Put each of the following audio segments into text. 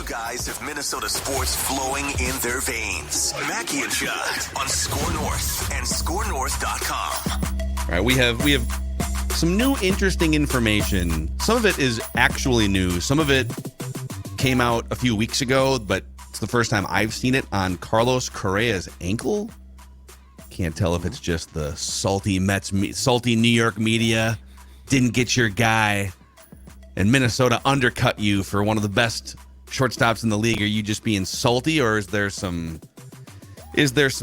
Two guys of Minnesota sports flowing in their veins. Mackie and Judd on SKOR North and SKORNorth.com. All right, we have some new interesting information. Some of it is actually new. Some of it came out a few weeks ago, but it's the first time I've seen it on Carlos Correa's ankle. Can't tell if it's just the salty New York media didn't get your guy, and Minnesota undercut you for one of the best shortstops in the league. Are you just being salty, or is there some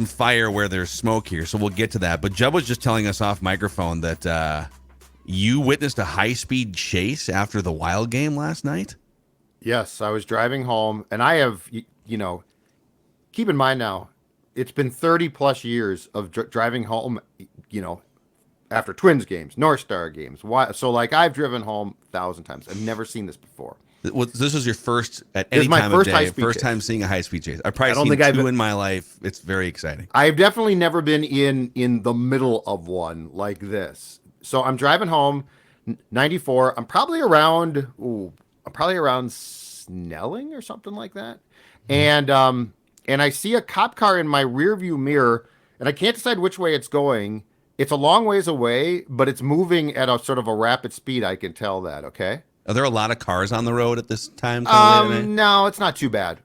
fire where there's smoke here? So we'll get to that. But Judd was just telling us off microphone that you witnessed a high-speed chase after the Wild game last night. Yes, I was driving home, and I have, keep in mind now, it's been 30 plus years of driving home, after Twins games, North Star games. So I've driven home 1,000 times. I've never seen this before. This was your first at any time of day, first time seeing a high-speed chase. I've probably seen two in my life. It's very exciting. I've definitely never been in the middle of one like this. So I'm driving home, 94. I'm probably around Snelling or something like that. And I see a cop car in my rearview mirror, and I can't decide which way it's going. It's a long ways away, but it's moving at a sort of a rapid speed. I can tell that, okay? Are there a lot of cars on the road at this time? No, it's not too bad.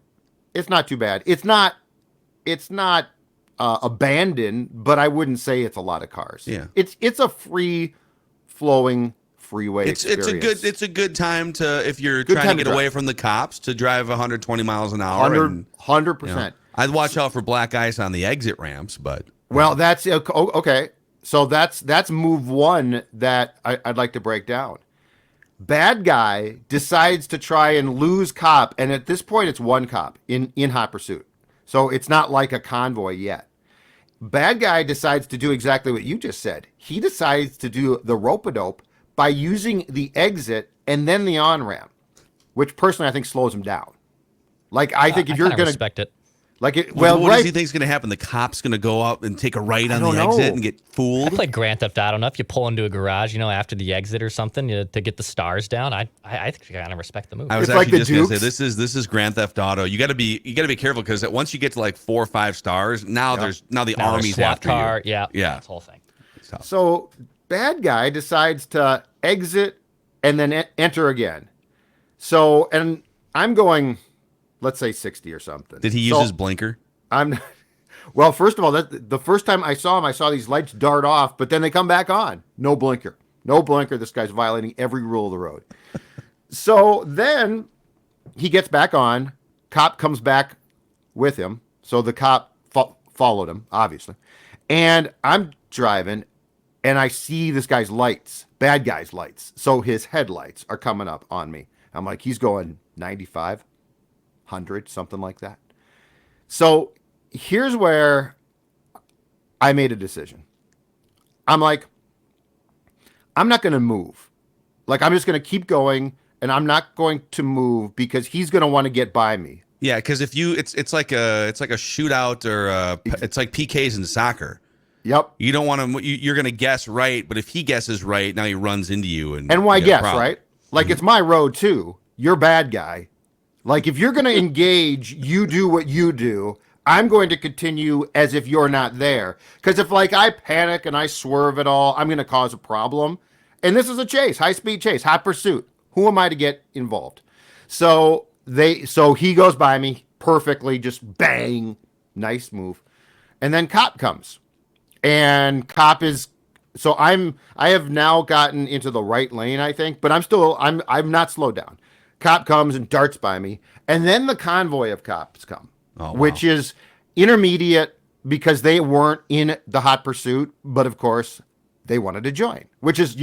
It's not too bad. It's not abandoned, but I wouldn't say it's a lot of cars. Yeah. It's a free flowing freeway experience. It's a good time to, if you're trying to get away from the cops, to drive 120 miles an hour. 100%. I'd watch out for black ice on the exit ramps, but that's okay. So that's move one that I'd like to break down. Bad guy decides to try and lose cop, and at this point it's one cop in hot pursuit. So it's not like a convoy yet. Bad guy decides to do exactly what you just said. He decides to do the rope-a-dope by using the exit and then the on-ramp, which personally I think slows him down. I think if you're going to respect it. What does he think is going to happen? The cop's going to go up and take a right on the exit and get fooled? I played Grand Theft Auto enough. You pull into a garage, after the exit or something to get the stars down. I think you kind of respect the move. I was actually just going to say this is Grand Theft Auto. You got to be careful, because once you get to 4 or 5 stars, now the army's after car, you. Yeah, this whole thing. So bad guy decides to exit and then enter again. So, and I'm going, let's say 60 or something. Did he use his blinker? Well, first of all, the first time I saw him, I saw these lights dart off, but then they come back on. No blinker. This guy's violating every rule of the road. So then he gets back on. Cop comes back with him. So the cop followed him, obviously. And I'm driving, and I see this guy's lights, bad guy's lights. So his headlights are coming up on me. I'm like, he's going 95, 100, something like that. So here's where I made a decision. I'm like, I'm not going to move. I'm just going to keep going, and I'm not going to move because he's going to want to get by me. Yeah, because if it's like a shootout, or it's like PKs in soccer. Yep. You don't want to. You're going to guess right, but if he guesses right, now he runs into you, and why guess right? It's my road too. You're bad guy. If you're going to engage, you do what you do. I'm going to continue as if you're not there. Because if I panic and I swerve at all, I'm going to cause a problem. And this is a chase, high-speed chase, hot pursuit. Who am I to get involved? So he goes by me perfectly, just bang, nice move. And then cop comes. And cop is, so I have now gotten into the right lane, I think, but I'm not slowed down. Cop comes and darts by me, and then the convoy of cops come, which is intermediate because they weren't in the hot pursuit, but of course they wanted to join, which is,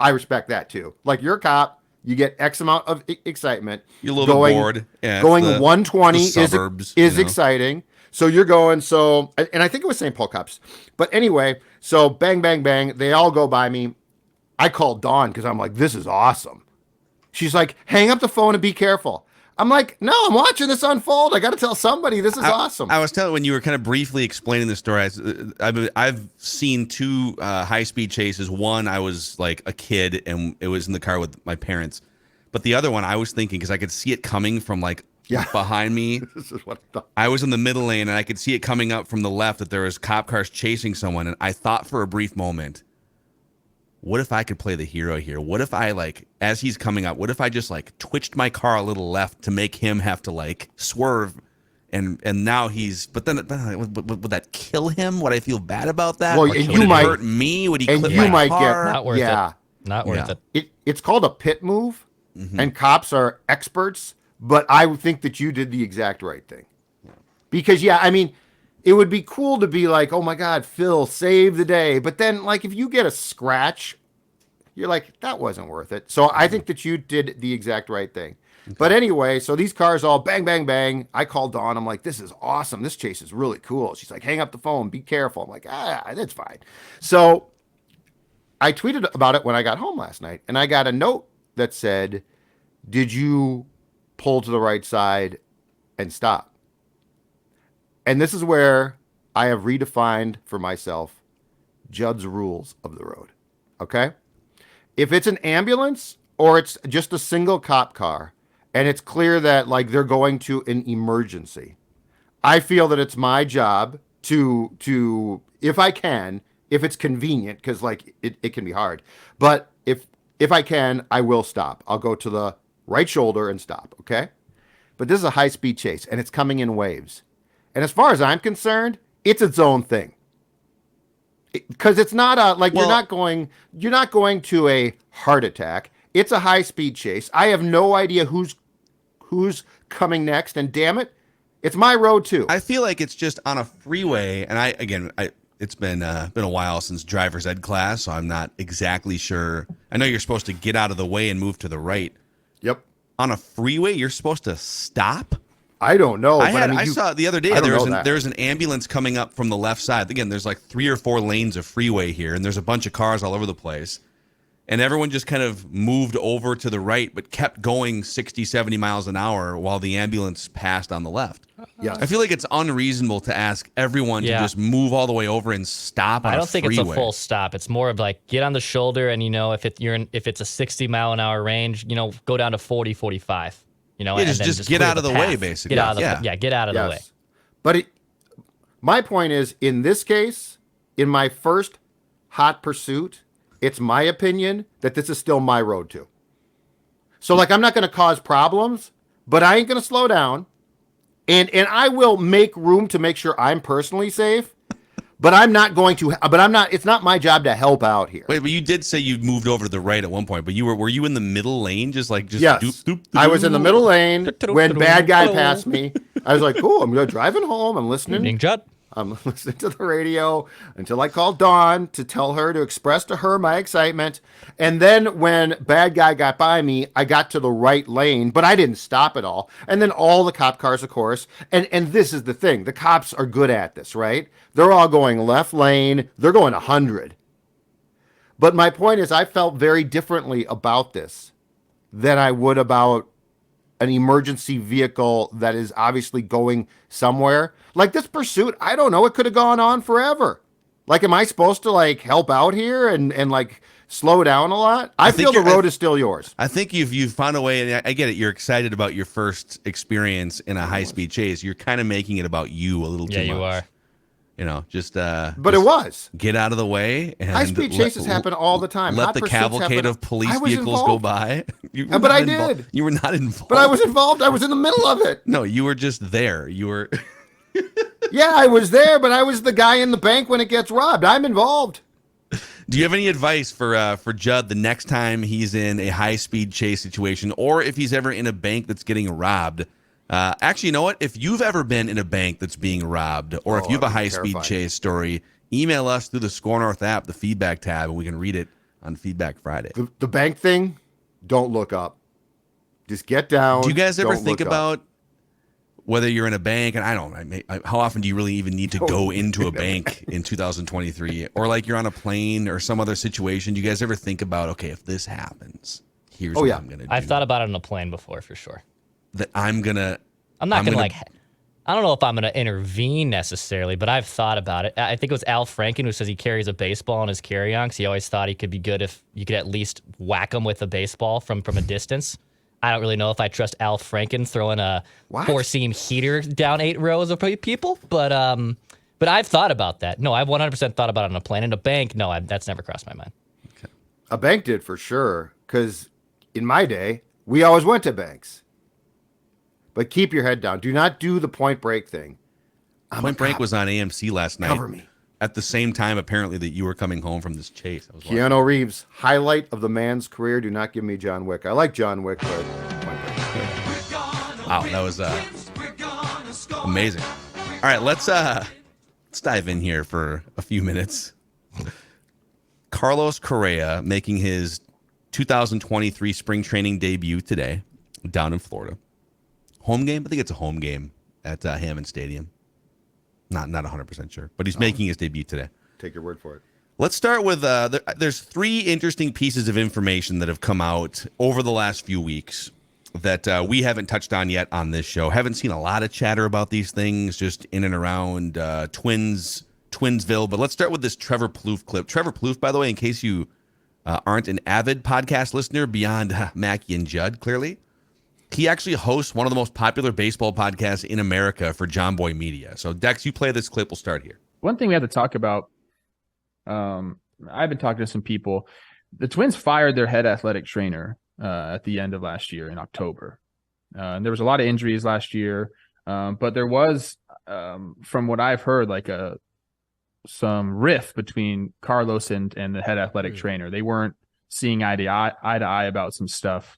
I respect that too. You're a cop, you get X amount of excitement. You're a little bit bored. Yeah, going 120 suburbs, is exciting. So you're going, and I think it was St. Paul cops, but anyway, so bang, bang, bang, they all go by me. I call Dawn because I'm like, this is awesome. She's like, hang up the phone and be careful. I'm like, no, I'm watching this unfold. I got to tell somebody. This is awesome. I was telling, when you were kind of briefly explaining the story, I've seen 2 high-speed chases. One, I was like a kid, and it was in the car with my parents. But the other one, I was thinking, because I could see it coming from Yeah. behind me. This is what I thought. I was in the middle lane, and I could see it coming up from the left that there was cop cars chasing someone, and I thought for a brief moment, what if I could play the hero here? What if I, like, as he's coming up, what if I just, like, twitched my car a little left to make him have to, like, swerve? And now he's, but then would that kill him? Would I feel bad about that? Well, Or and would you it might- hurt me? Would he and clip you my might car? get- Not worth Yeah. it. Not worth it. It's called a pit move, and cops are experts, but I think that you did the exact right thing. Because, I mean, it would be cool to be like, oh my God, Phil, save the day. But then, like, if you get a scratch, you're like, that wasn't worth it. So I think that you did the exact right thing. Okay. But anyway, so these cars all bang, bang, bang. I called Dawn. I'm like, this is awesome. This chase is really cool. She's like, hang up the phone. Be careful. I'm like, that's fine. So I tweeted about it when I got home last night, and I got a note that said, did you pull to the right side and stop? And this is where I have redefined for myself Judd's rules of the road. Okay? If it's an ambulance or it's just a single cop car, and it's clear that, like, they're going to an emergency, I feel that it's my job to if I can, if it's convenient, because, like, it can be hard, but if I can, I will stop. I'll go to the right shoulder and stop, okay? But this is a high-speed chase, and it's coming in waves. And as far as I'm concerned, it's its own thing. Because it's not you're not going to a heart attack. It's a high-speed chase. I have no idea who's coming next, and damn it, it's my road too. I feel like it's just on a freeway, and it's been a while since driver's ed class, so I'm not exactly sure. I know you're supposed to get out of the way and move to the right. Yep. On a freeway, you're supposed to stop? I don't know. I saw the other day there's an ambulance coming up from the left side. Again, there's like 3 or 4 lanes of freeway here, and there's a bunch of cars all over the place. And everyone just kind of moved over to the right, but kept going 60, 70 miles an hour while the ambulance passed on the left. Yeah. I feel like it's unreasonable to ask everyone to just move all the way over and stop on I a don't think freeway. it's a full stop. It's more of like get on the shoulder, and if it's a 60 mile an hour range, go down to 40, 45. Yeah, and then just get out of the way, basically. Get out of the way. But my point is, in this case, in my first hot pursuit, it's my opinion that this is still my road too. So, like, I'm not going to cause problems, but I ain't going to slow down. And I will make room to make sure I'm personally safe. But I'm not going to. It's not my job to help out here. Wait, but you did say you moved over to the right at one point. But were you in the middle lane? Yes. I was in the middle lane when bad guy passed me. I was like, "Cool, I'm driving home. I'm listening. Evening, Judd. I'm listening to the radio until I called Dawn to tell her to express to her my excitement. And then when bad guy got by me, I got to the right lane, but I didn't stop at all. And then all the cop cars, of course. And this is the thing. The cops are good at this, right? They're all going left lane. They're going 100. But my point is, I felt very differently about this than I would about an emergency vehicle that is obviously going somewhere. Like this pursuit, I don't know, it could have gone on forever. Like, am I supposed to, like, help out here and like slow down a lot? I feel the road is still yours. I think you've found a way, and I get it. You're excited about your first experience in a high-speed chase. You're kind of making it about you a little too much. Yeah, you are. But it was. Get out of the way. And high-speed chases happen all the time. Let Hot the pursuits cavalcade happen. of police I was vehicles involved. go by. But I did. You were not involved. But I was involved. I was in the middle of it. No, you were just there. You were. Yeah, I was there, but I was the guy in the bank when it gets robbed. I'm involved. Do you have any advice for Judd the next time he's in a high-speed chase situation, or if he's ever in a bank that's getting robbed? Actually, you know what? If you've ever been in a bank that's being robbed, or if you have a high-speed chase story, email us through the SKOR North app, the feedback tab, and we can read it on Feedback Friday. The bank thing, don't look up. Just get down. Do you guys ever don't think look up. about whether you're in a bank, and I don't know, how often do you really even need to go into a bank in 2023? Or like you're on a plane or some other situation. Do you guys ever think about, okay, if this happens, here's what I'm going to do? I've thought about it on a plane before, for sure. That I'm not gonna I don't know if I'm gonna intervene necessarily, but I've thought about it. I think it was Al Franken who says he carries a baseball in his carry-on because he always thought he could be good if you could at least whack him with a baseball from a distance. I don't really know if I trust Al Franken throwing a What? 4-seam heater down 8 rows of people, but I've thought about that. No, I've 100% thought about it on a plane. In a bank, no, that's never crossed my mind. A bank did for sure, because in my day, we always went to banks. But keep your head down. Do not do the Point Break thing. Point Break was on AMC last night. Cover me. At the same time, apparently, that you were coming home from this chase. I was watching. Keanu Reeves, highlight of the man's career. Do not give me John Wick. I like John Wick, but Point Break. Wow, that was amazing. All right, let's dive in here for a few minutes. Carlos Correa making his 2023 spring training debut today down in Florida. Home game? I think it's a home game at Hammond Stadium. Not 100% sure, but he's making his debut today. Take your word for it. Let's start with there's 3 interesting pieces of information that have come out over the last few weeks that we haven't touched on yet on this show. Haven't seen a lot of chatter about these things just in and around Twinsville. But let's start with this Trevor Plouffe clip. Trevor Plouffe, by the way, in case you aren't an avid podcast listener beyond Mackie and Judd, clearly, he actually hosts one of the most popular baseball podcasts in America for John Boy Media. So, Dex, you play this clip. We'll start here. One thing we have to talk about, I've been talking to some people. The Twins fired their head athletic trainer at the end of last year in October. And there was a lot of injuries last year, but there was, from what I've heard, like some rift between Carlos and the head athletic trainer. They weren't seeing eye to eye about some stuff.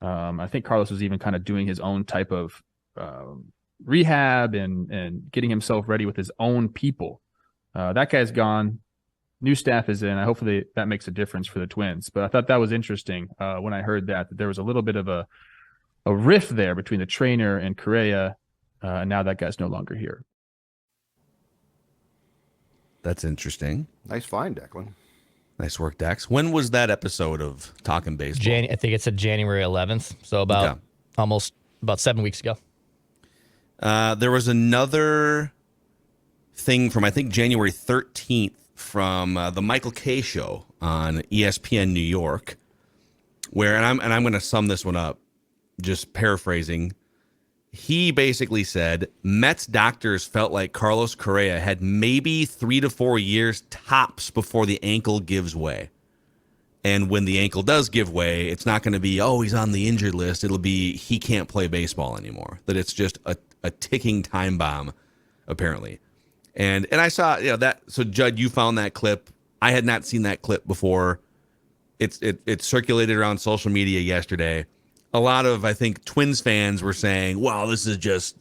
I think Carlos was even kind of doing his own type of rehab and getting himself ready with his own people. That guy's gone. New staff is in. Hopefully that makes a difference for the Twins. But I thought that was interesting when I heard that there was a little bit of a rift there between the trainer and Correa, and now that guy's no longer here. That's interesting. Nice find, Declan. Nice work, Dex. When was that episode of Talking Baseball? I think it said January 11th, so about 7 weeks ago. There was another thing from, I think, January 13th from the Michael Kay show on ESPN New York, where, and I'm going to sum this one up, just paraphrasing. He basically said Mets doctors felt like Carlos Correa had maybe 3 to 4 years tops before the ankle gives way. And when the ankle does give way, it's not going to be, oh, he's on the injured list. It'll be he can't play baseball anymore. That it's just a ticking time bomb, apparently. And I saw, that. So Judd, you found that clip. I had not seen that clip before. It circulated around social media yesterday. A lot of, I think, Twins fans were saying, well, this is just,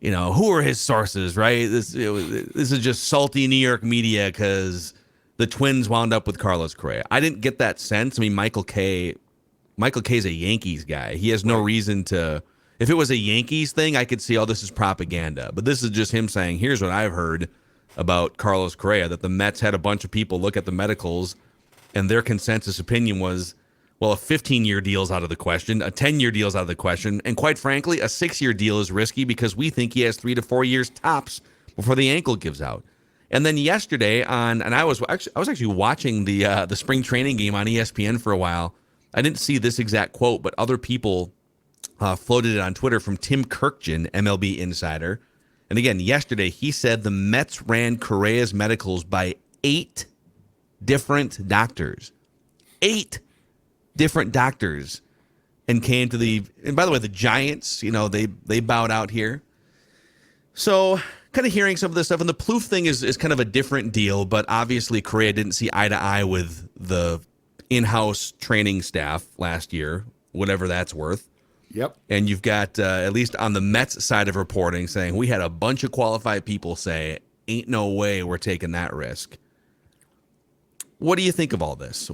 who are his sources, right? This is just salty New York media because the Twins wound up with Carlos Correa. I didn't get that sense. I mean, Michael Kay's a Yankees guy. He has no reason to. If it was a Yankees thing, I could see, this is propaganda. But this is just him saying, here's what I've heard about Carlos Correa, that the Mets had a bunch of people look at the medicals, and their consensus opinion was, well, a 15-year deal is out of the question, a 10-year deal is out of the question, and quite frankly, a 6-year deal is risky because we think he has 3 to 4 years tops before the ankle gives out. And then yesterday and I was actually watching the spring training game on ESPN for a while. I didn't see this exact quote, but other people floated it on Twitter from Tim Kirkjian, MLB insider. And again, yesterday he said the Mets ran Correa's medicals by 8 different doctors. 8 different doctors, and came to and by the way, the Giants, they bowed out here. So kind of hearing some of this stuff, and the Plouffe thing is kind of a different deal, but obviously Correa didn't see eye to eye with the in-house training staff last year, whatever that's worth. Yep. And you've got, at least on the Mets side of reporting, saying we had a bunch of qualified people say, ain't no way we're taking that risk. What do you think of all this?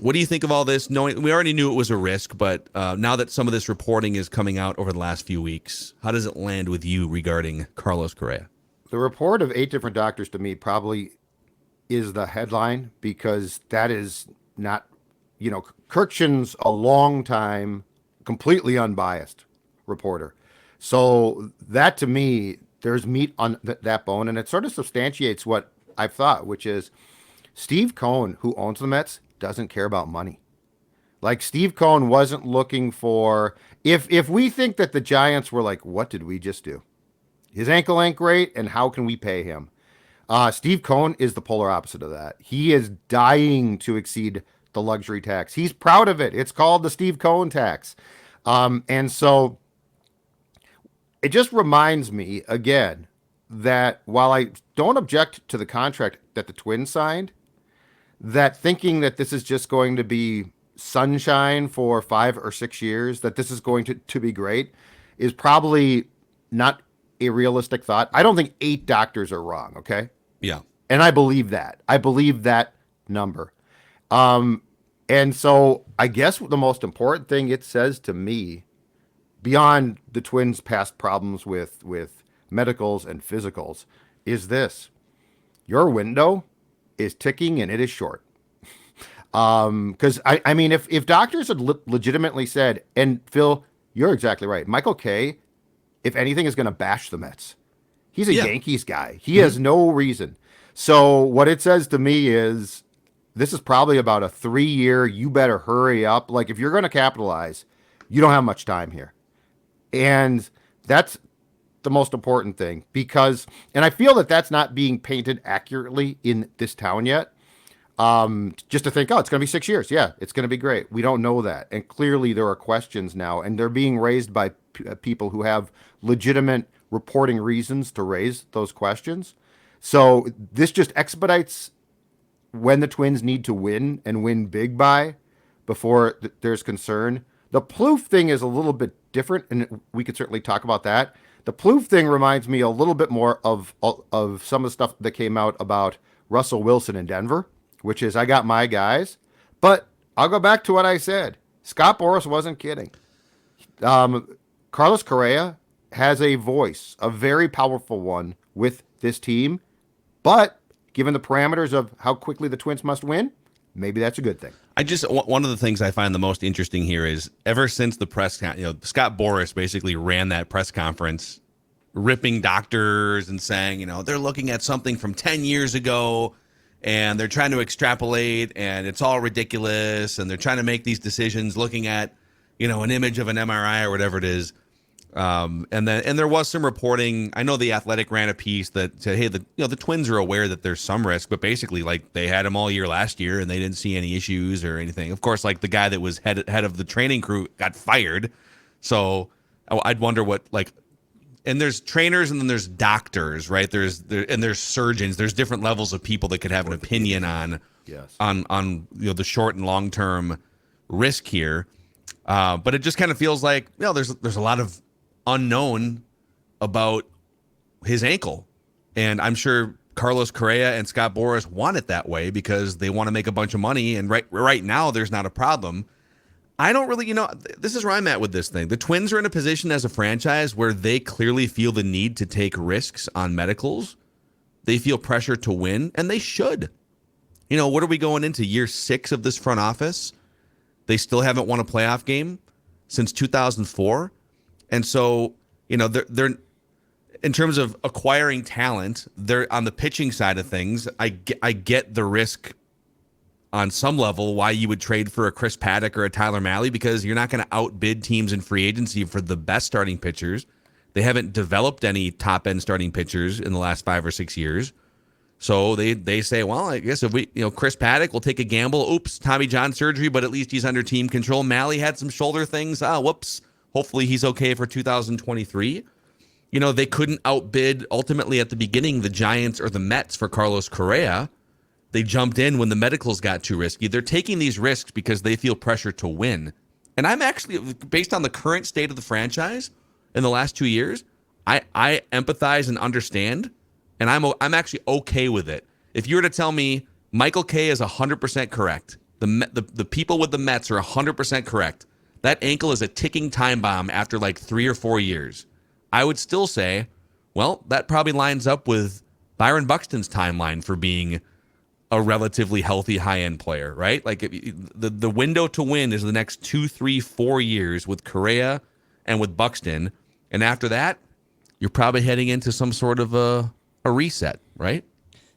Knowing we already knew it was a risk, but now that some of this reporting is coming out over the last few weeks, how does it land with you regarding Carlos Correa? The report of 8 different doctors to me probably is the headline, because that is not, Kirkjian's a long time, completely unbiased reporter. So that to me, there's meat on that bone, and it sort of substantiates what I've thought, which is Steve Cohen, who owns the Mets, doesn't care about money. Like Steve Cohen wasn't looking for if we think that the Giants were like, what did we just do? His ankle ain't great, and how can we pay him? Steve Cohen is the polar opposite of that. He is dying to exceed the luxury tax. He's proud of it. It's called the Steve Cohen tax. And so it just reminds me again that while I don't object to the contract that the Twins signed, that thinking that this is just going to be sunshine for 5 or 6 years, that this is going to be great, is probably not a realistic thought. I don't think 8 doctors are wrong, okay? Yeah. And I believe that. I believe that number. And so I guess the most important thing it says to me, beyond the Twins' past problems with medicals and physicals, is this. Your window is ticking and it is short. Because, I mean, if doctors had legitimately said, and Phil, you're exactly right, Michael Kay, if anything, is going to bash the Mets. He's a Yankees guy. He has no reason. So what it says to me is this is probably about a 3-year, you better hurry up. Like, if you're going to capitalize, you don't have much time here. And that's the most important thing because, and I feel that that's not being painted accurately in this town yet. Just to think, oh, it's going to be 6 years. Yeah, it's going to be great. We don't know that. And clearly there are questions now, and they're being raised by people who have legitimate reporting reasons to raise those questions. So this just expedites when the Twins need to win and win big by before there's concern. The Plouffe thing is a little bit different, and we could certainly talk about that. The Plouffe thing reminds me a little bit more of some of the stuff that came out about Russell Wilson in Denver, which is I got my guys. But I'll go back to what I said. Scott Boras wasn't kidding. Carlos Correa has a voice, a very powerful one with this team. But given the parameters of how quickly the Twins must win, maybe that's a good thing. One of the things I find the most interesting here is ever since the Scott Boras basically ran that press conference ripping doctors and saying, they're looking at something from 10 years ago and they're trying to extrapolate and it's all ridiculous and they're trying to make these decisions looking at, an image of an MRI or whatever it is. And there was some reporting. I know The Athletic ran a piece that said, hey, the Twins are aware that there's some risk, but basically like they had him all year last year and they didn't see any issues or anything. Of course, like the guy that was head of the training crew got fired. So I'd wonder and there's trainers and then there's doctors, right? There's surgeons. There's different levels of people that could have an opinion on the short and long term risk here. But it just kind of feels like, there's a lot of unknown about his ankle. And I'm sure Carlos Correa and Scott Boras want it that way because they want to make a bunch of money. And right now, there's not a problem. I don't really, this is where I'm at with this thing. The Twins are in a position as a franchise where they clearly feel the need to take risks on medicals. They feel pressure to win, and they should. What are we going into year 6 of this front office? They still haven't won a playoff game since 2004. And so, they're in terms of acquiring talent, they're on the pitching side of things. I get the risk on some level why you would trade for a Chris Paddock or a Tyler Mahle because you're not going to outbid teams in free agency for the best starting pitchers. They haven't developed any top-end starting pitchers in the last 5 or 6 years. So they say, well, I guess if we, Chris Paddock will take a gamble. Oops, Tommy John surgery, but at least he's under team control. Mahle had some shoulder things. Whoops. Hopefully he's okay for 2023. They couldn't outbid ultimately at the beginning the Giants or the Mets for Carlos Correa. They jumped in when the medicals got too risky. They're taking these risks because they feel pressure to win. And I'm actually, based on the current state of the franchise in the last 2 years, I empathize and understand. And I'm actually okay with it. If you were to tell me Michael Kay is 100% correct, the people with the Mets are 100% correct, that ankle is a ticking time bomb after like 3 or 4 years, I would still say, well, that probably lines up with Byron Buxton's timeline for being a relatively healthy high-end player, right? Like the window to win is the next 2, 3, 4 years with Correa and with Buxton. And after that, you're probably heading into some sort of a reset, right?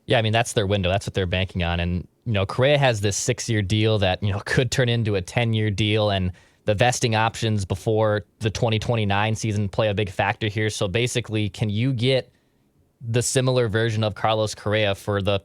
Yeah, I mean, that's their window. That's what they're banking on. And Correa has this 6-year deal that, could turn into a 10-year deal, and the vesting options before the 2029 season play a big factor here. So basically, can you get the similar version of Carlos Correa for the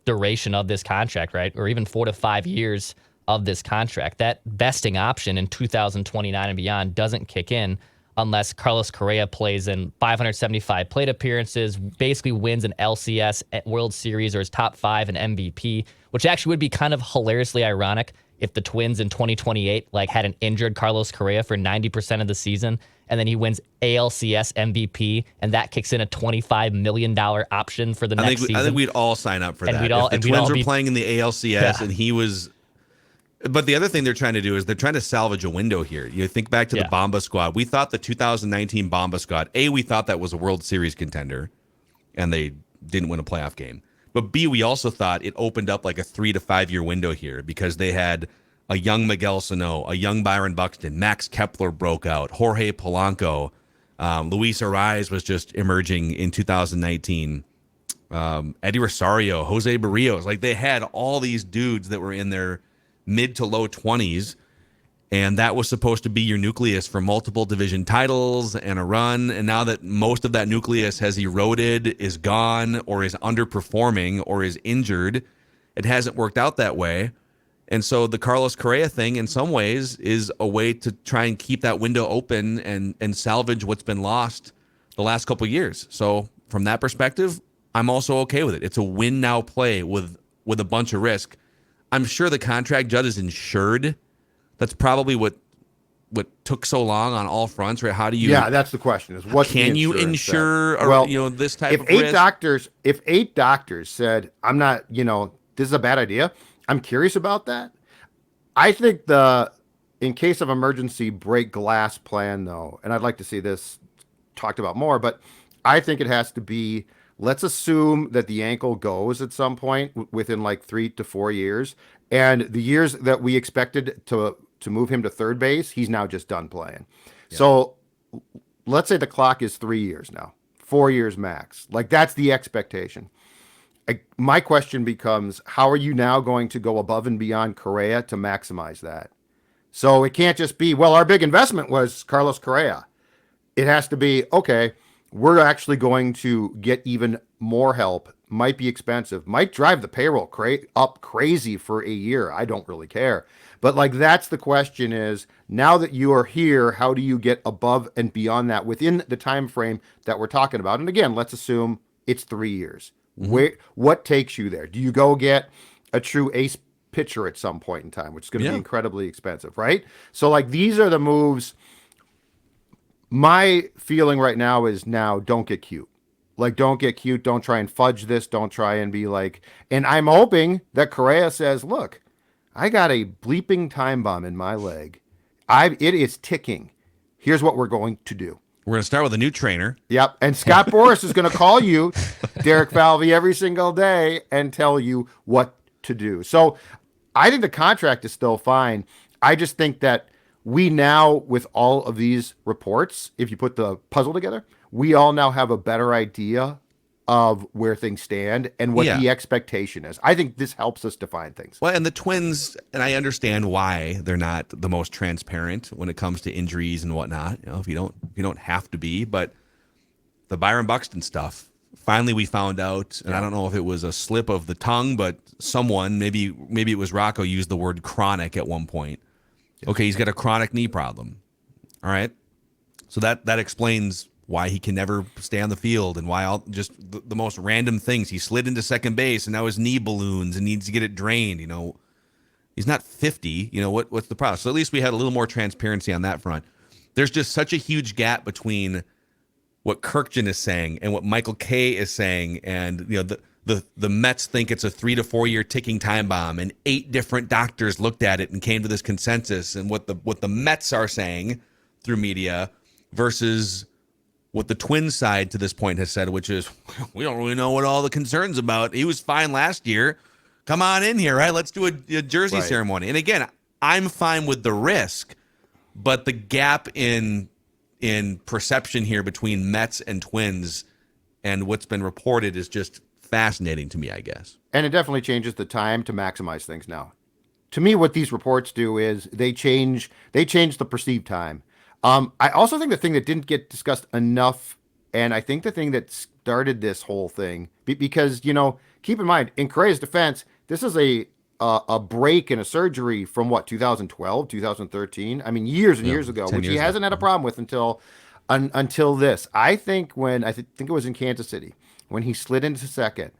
duration of this contract, right? Or even 4 to 5 years of this contract. That vesting option in 2029 and beyond doesn't kick in unless Carlos Correa plays in 575 plate appearances, basically wins an LCS at World Series or is top 5 in MVP, which actually would be kind of hilariously ironic if the Twins in 2028 had an injured Carlos Correa for 90% of the season, and then he wins ALCS MVP, and that kicks in a $25 million option for the next season. I think we'd all sign up for And that. we'd all- If and the we'd Twins all were be- playing in the ALCS and he was... But the other thing they're trying to do is they're trying to salvage a window here. You think back to the Bomba squad. We thought the 2019 Bomba squad, A, we thought that was a World Series contender, and they didn't win a playoff game. But B, we also thought it opened up like a 3 to 5 year window here because they had a young Miguel Sano, a young Byron Buxton, Max Kepler broke out, Jorge Polanco, Luis Ariz was just emerging in 2019. Eddie Rosario, Jose Barrios, they had all these dudes that were in their mid to low 20s, and that was supposed to be your nucleus for multiple division titles and a run. And now that most of that nucleus has eroded, is gone, or is underperforming, or is injured, it hasn't worked out that way. And so the Carlos Correa thing, in some ways, is a way to try and keep that window open and salvage what's been lost the last couple of years. So from that perspective, I'm also okay with it. It's a win now play with a bunch of risk. I'm sure the contract, Judd, is insured. That's probably what took so long on all fronts, right? How do you? Yeah, that's the question. Is what can you insure? This type of risk? If 8 doctors said, "I'm not," this is a bad idea. I'm curious about that. I think in case of emergency break glass plan, though, and I'd like to see this talked about more, but I think it has to be, let's assume that the ankle goes at some point within 3 to 4 years. And the years that we expected to move him to third base, he's now just done playing. Yeah. So let's say the clock is 3 years now, 4 years max. That's the expectation. My question becomes, how are you now going to go above and beyond Correa to maximize that? So it can't just be, well, our big investment was Carlos Correa. It has to be, okay, we're actually going to get even more help. Might be expensive, might drive the payroll up crazy for a year. I don't really care. But that's the question is, now that you are here, how do you get above and beyond that within the time frame that we're talking about? And again, let's assume it's 3 years. Mm-hmm. What takes you there? Do you go get a true ace pitcher at some point in time, which is going to be incredibly expensive, right? So these are the moves. My feeling right now is don't get cute. Don't get cute. Don't try and fudge this. Don't try and be and I'm hoping that Correa says, look, I got a bleeping time bomb in my leg. It is ticking. Here's what we're going to do. We're going to start with a new trainer. Yep. And Scott Boras is going to call you, Derek Falvey, every single day and tell you what to do. So I think the contract is still fine. I just think that we now, with all of these reports, if you put the puzzle together, we all now have a better idea of where things stand and what the expectation is. I think this helps us define things. Well, and the Twins, and I understand why they're not the most transparent when it comes to injuries and whatnot. If you don't have to be, but the Byron Buxton stuff, finally we found out, and I don't know if it was a slip of the tongue, but someone, maybe it was Rocco, used the word chronic at one point. Okay, he's got a chronic knee problem. All right. So that explains why he can never stay on the field and why just the most random things. He slid into second base and now his knee balloons and needs to get it drained. He's not 50. What's the problem? So at least we had a little more transparency on that front. There's just such a huge gap between what Kirkjian is saying and what Michael Kay is saying. And, the Mets think it's a 3 to 4 year ticking time bomb, and 8 different doctors looked at it and came to this consensus, and what the Mets are saying through media versus what the Twins side to this point has said, which is, we don't really know what all the concern's about. He was fine last year. Come on in here, right? Let's do a jersey ceremony. And again, I'm fine with the risk, but the gap in perception here between Mets and Twins and what's been reported is just fascinating to me, I guess. And it definitely changes the time to maximize things now. To me, what these reports do is they change the perceived time. I also think the thing that didn't get discussed enough, and I think the thing that started this whole thing, because, keep in mind, in Correa's defense, this is a break in a surgery from 2012, 2013. I mean, years and years ago, which he hasn't had a problem with until this. I think it was in Kansas City when he slid into second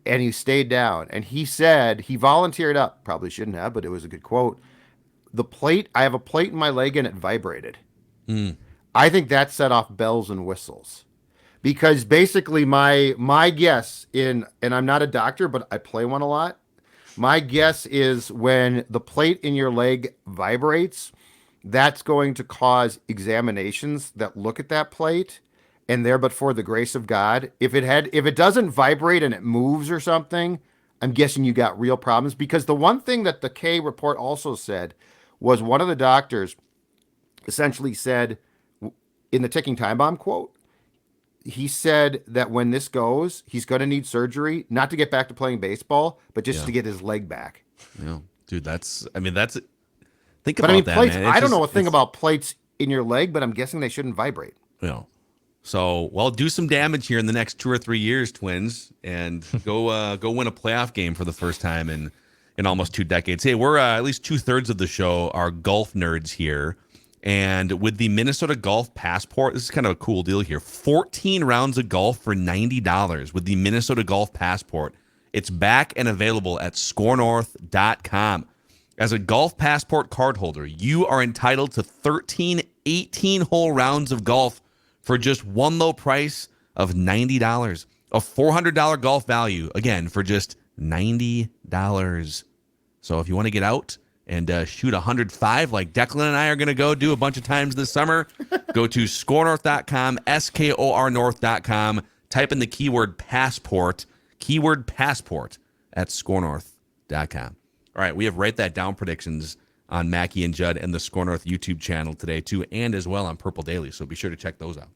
and he stayed down and he said he volunteered up, probably shouldn't have, but it was a good quote. I have a plate in my leg and it vibrated. I think that set off bells and whistles, because basically my guess and I'm not a doctor, but I play one a lot. My guess is when the plate in your leg vibrates, that's going to cause examinations that look at that plate, and there, but for the grace of God, if it doesn't vibrate and it moves or something, I'm guessing you got real problems. Because the one thing that the K report also said was one of the doctors essentially said in the ticking time bomb quote, he said that when this goes, he's going to need surgery, not to get back to playing baseball, but just to get his leg back. Yeah, dude, think about that, plates, man. I don't know a thing about plates in your leg, but I'm guessing they shouldn't vibrate. So, do some damage here in the next 2 or 3 years, Twins, and go win a playoff game for the first time in almost 2 decades. Hey, we're at least 2/3 of the show are golf nerds here. And with the Minnesota Golf Passport, this is kind of a cool deal here. 14 rounds of golf for $90 with the Minnesota Golf Passport. It's back and available at scorenorth.com. As a Golf Passport cardholder, you are entitled to 13 18-hole rounds of golf for just one low price of $90. A $400 golf value, again, for just $90. So if you want to get out and shoot 105 like Declan and I are going to go do a bunch of times this summer, go to scorenorth.com, SKOR Type in the keyword passport at scorenorth.com. All right, we have Write That Down predictions on Mackey and Judd and the SKOR North YouTube channel today, too, and as well on Purple Daily, so be sure to check those out.